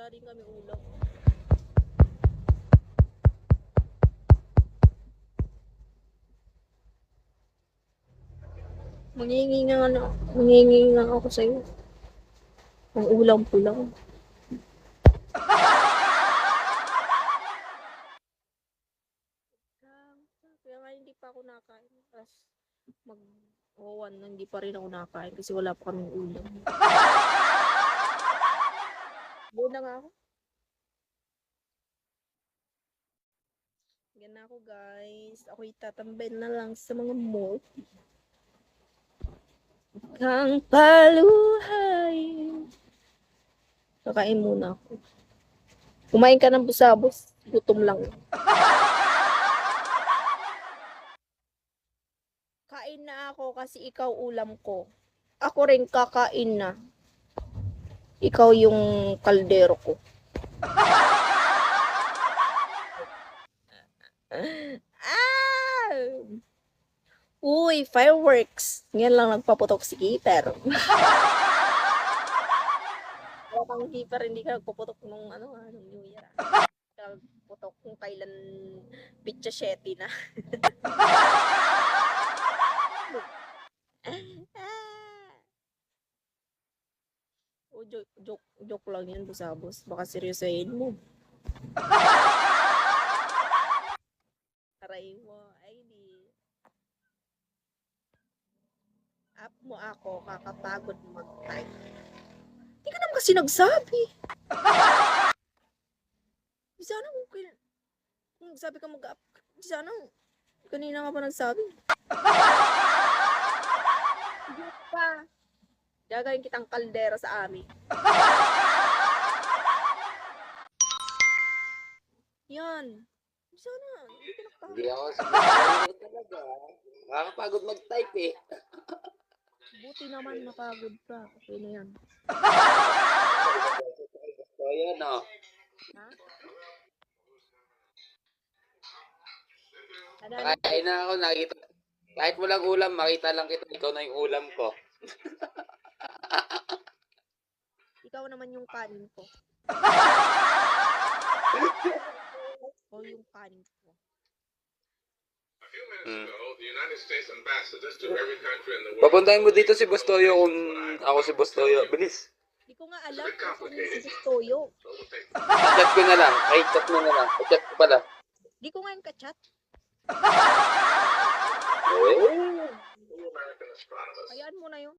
wala rin kami ulam. Mangingi nga ako sa'yo. Ang ulam ko lang. Kaya nga hindi pa ako nakain. Tapos mag-1 na hindi pa rin ako nakain kasi wala pa kaming ulam. Buo na nga ako. Yan na ako guys. Ako'y tatambay na lang sa mga mall. Kang paluhay. Kakain muna ako. Kumain ka ng busabos. Gutom lang. Kain na ako kasi ikaw ulam ko. Ako rin kakain na. Ikaw yung kaldero ko. Ah! Uy, fireworks. Yan lang nagpaputok si Keeper. Wala kang Keeper, hindi ka nagpaputok nung New Year. Nagpaputok kung kailan Pitcha 7 na. O, joke lang yan, busabos. Baka seryosahin mo. Aray mo, ay di. Up mo ako, kakapagod mag-type. Hindi ka naman kasi nagsabi. Di sana kung sabi ka mag-up, di sana kanina nga pa nagsabi. Joke pa. Gagawin kitang kaldero sa amin. Yan. Sana. Hindi ako sa talaga. Nakakapagod mag-type eh. Buti naman napagod ka. Okay na yan. So, yan o. Ha? Kakain na ako, nakita. Kahit walang ulam, makita lang kita. Ikaw na yung ulam ko. Ikaw naman yung kanin ko. O yung kanin ko. Papuntahin mo dito si Bostoyo kung ako si Bostoyo. Bilis. Hindi ko nga alam kung si Gustoyo. I-chat ko na lang. Ay, chat mo na lang. I-chat ko pala. Hindi ko nga yung kachat. Eh. Hayaan mo na yun.